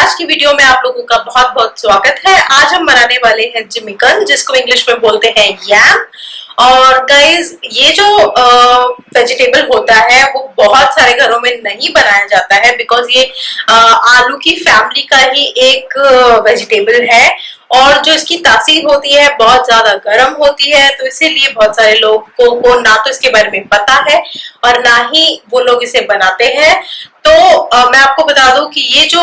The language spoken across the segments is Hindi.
आज की वीडियो में आप लोगों का बहुत बहुत स्वागत है। आज हम बनाने वाले हैं जिमिकंद, जिसको इंग्लिश में बोलते हैं यैम। और गाइज, ये जो वेजिटेबल होता है वो बहुत सारे घरों में नहीं बनाया जाता है, बिकॉज ये आलू की फैमिली का ही एक वेजिटेबल है। और जो इसकी तासीर होती है बहुत ज्यादा गर्म होती है, तो इसीलिए बहुत सारे लोगों को ना तो इसके बारे में पता है और ना ही वो लोग इसे बनाते हैं। तो मैं आपको बता दूं कि ये जो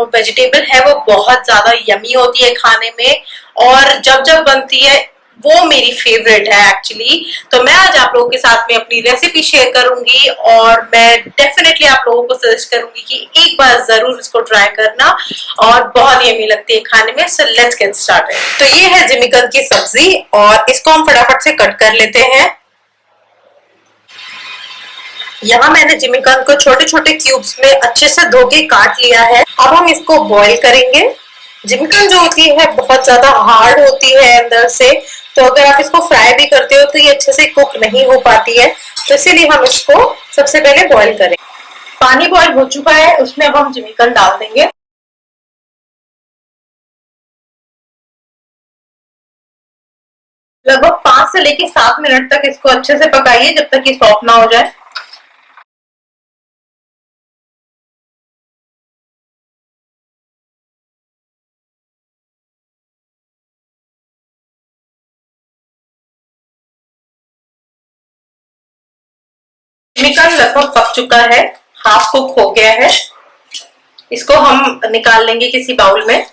वेजिटेबल है वो बहुत ज्यादा यमी होती है खाने में, और जब जब बनती है वो मेरी फेवरेट है एक्चुअली। तो मैं आज आप लोगों के साथ में अपनी रेसिपी शेयर करूंगी और मैं डेफिनेटली आप लोगों को सजेस्ट करूंगी कि एक बार जरूर इसको ट्राई करना, और बहुत यमी लगती है खाने में। So let's get started. तो ये है जिमिकंद की सब्जी और इसको हम फटाफट से कट कर लेते हैं। यहाँ मैंने जिमिकंद को छोटे छोटे क्यूब्स में अच्छे से धो के काट लिया है। अब हम इसको बॉईल करेंगे। जिमिकंद जो होती है बहुत ज्यादा हार्ड होती है अंदर से, तो अगर आप इसको फ्राई भी करते हो तो ये अच्छे से कुक नहीं हो पाती है, तो इसीलिए हम इसको सबसे पहले बॉईल करें। पानी बॉईल हो चुका है, उसमें अब हम जिमिकंद डाल देंगे। लगभग 5 से लेके 7 मिनट तक इसको अच्छे से पकाइए, जब तक ये सॉफ्ट ना हो जाए। जिमिकंद लगभग पक चुका है, हाफ कुक हो गया है। इसको हम निकाल लेंगे किसी बाउल में।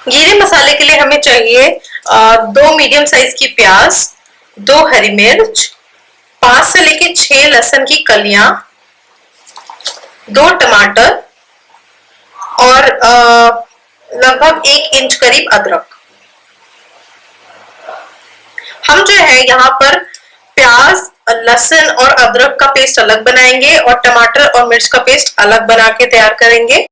गीले मसाले के लिए हमें चाहिए 2 मीडियम साइज की प्याज, 2 हरी मिर्च, 5 से लेके 6 लहसुन की कलियां, 2 टमाटर और लगभग 1 इंच करीब अदरक। हम जो है यहाँ पर प्याज, लहसुन और अदरक का पेस्ट अलग बनाएंगे और टमाटर और मिर्च का पेस्ट अलग बना के तैयार करेंगे।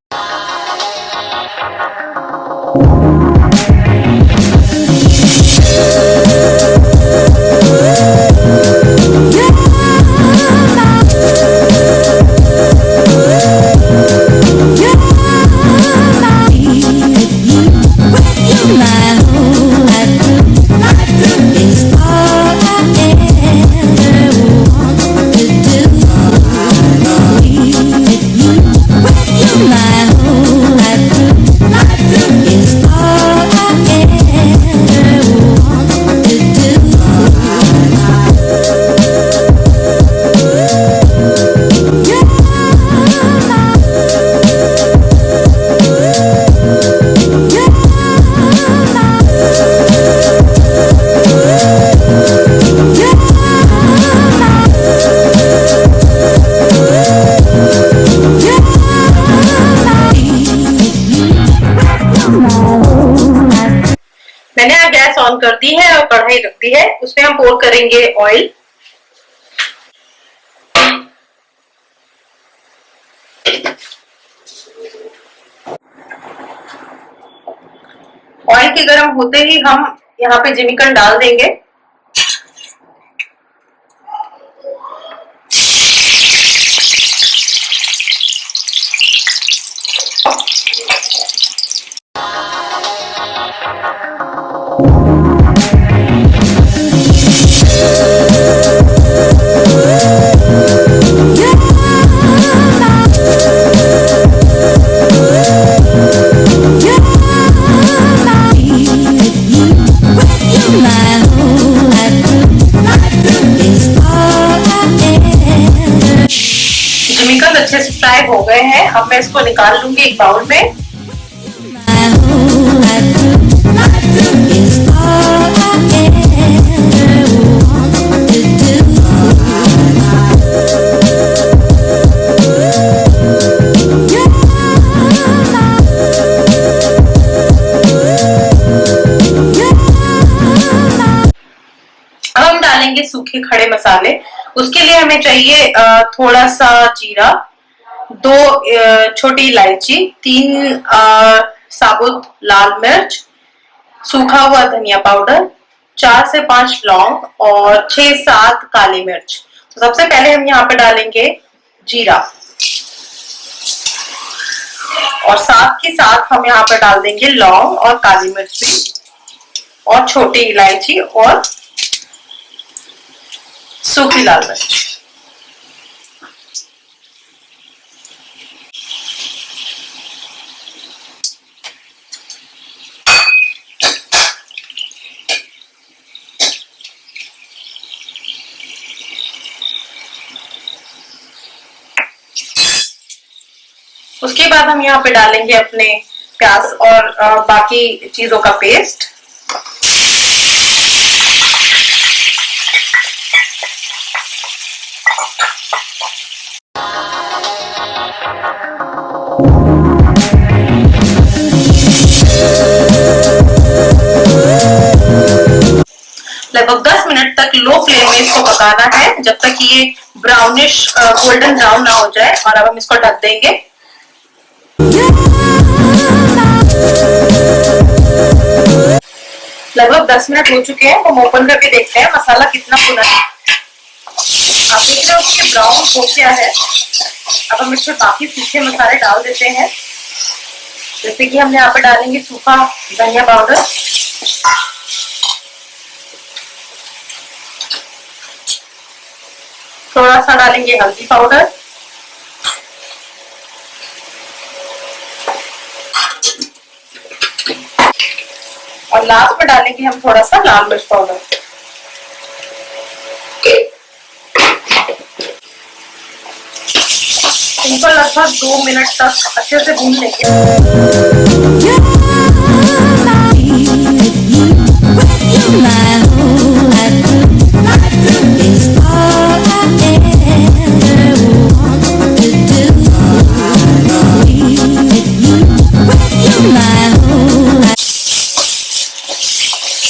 मैंने यहाँ गैस ऑन कर दी है और कढ़ाई रख दी है, उसमें हम पोर करेंगे ऑयल। ऑयल के गर्म होते ही हम यहाँ पे जिमिकंद डाल देंगे। जिमिकंद अच्छे से फ्राई हो गए हैं। अब मैं इसको निकाल लूंगी एक बाउल में। अब हम डालेंगे सूखे खड़े मसाले। उसके लिए हमें चाहिए थोड़ा सा जीरा, 2 छोटी इलायची, 3 साबुत लाल मिर्च, सूखा हुआ धनिया पाउडर, 4 से 5 लौंग और 6-7 काली मिर्च। तो सबसे पहले हम यहाँ पे डालेंगे जीरा और साथ के साथ हम यहाँ पर डाल देंगे लौंग और काली मिर्च भी और छोटी इलायची और सूखी लाल मिर्च। उसके बाद हम यहाँ पे डालेंगे अपने प्याज और बाकी चीजों का पेस्ट। लगभग 10 मिनट तक लो फ्लेम में इसको पकाना है जब तक ये ब्राउनिश गोल्डन ब्राउन ना हो जाए। और अब हम इसको ढक देंगे। लगभग 10 मिनट हो चुके हैं। हम ओपन करके देखते हैं मसाला कितना भुना है। आप देख रहे हो कि ब्राउन हो गया है। अब हम इसमें बाकी सूखे मसाले डाल देते हैं। जैसे कि हम यहाँ पे डालेंगे सूखा धनिया पाउडर, थोड़ा सा डालेंगे हल्दी पाउडर, और लास्ट में डालेंगे हम थोड़ा सा लाल मिर्च पाउडर। इनको लगभग 2 मिनट तक अच्छे से भून लेंगे।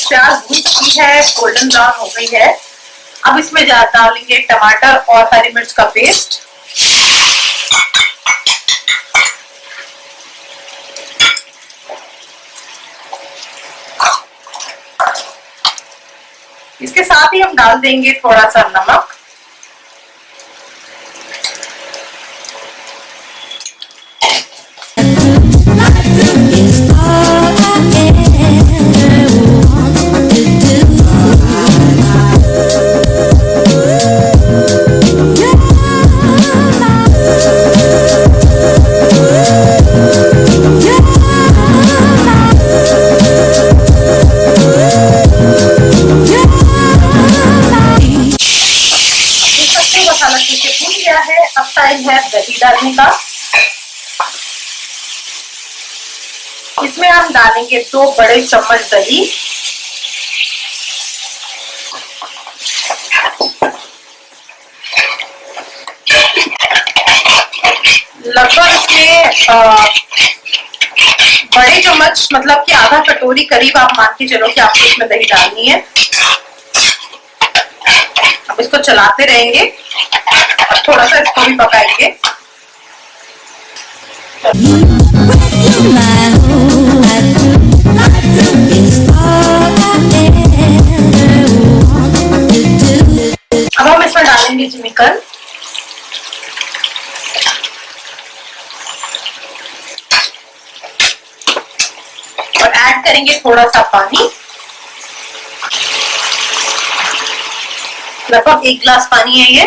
प्याज भून चुकी है, गोल्डन ब्राउन हो गई है। अब इसमें डालेंगे टमाटर और हरी मिर्च का पेस्ट। इसके साथ ही हम डाल देंगे थोड़ा सा नमक, अब टाइम है दही डालने का। इसमें हम डालेंगे 2 बड़े चम्मच दही। लगभग इसमें बड़े चम्मच मतलब कि आधा कटोरी करीब आप मान के चलो कि आपको इसमें दही डालनी है। अब इसको चलाते रहेंगे और थोड़ा सा इसको भी पकाएंगे। अब हम इसमें डालेंगे जिमीकंद, और ऐड करेंगे थोड़ा सा पानी। लगभग 1 गिलास पानी है ये।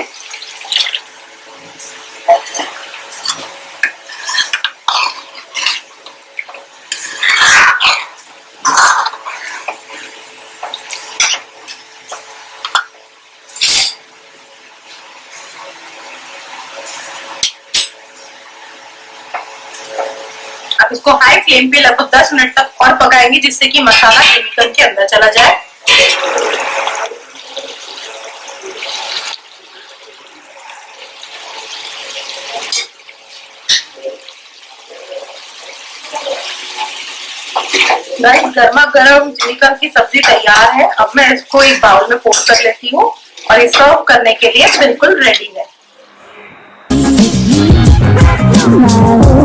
अब इसको हाई फ्लेम पे लगभग 10 मिनट तक और पकाएंगे जिससे कि मसाला जिमीकंद के अंदर चला जाए। गाइस, गर्मा गर्म जिमीकंद की सब्जी तैयार है। अब मैं इसको एक बाउल में पोर कर लेती हूँ और ये सर्व करने के लिए बिल्कुल रेडी है। My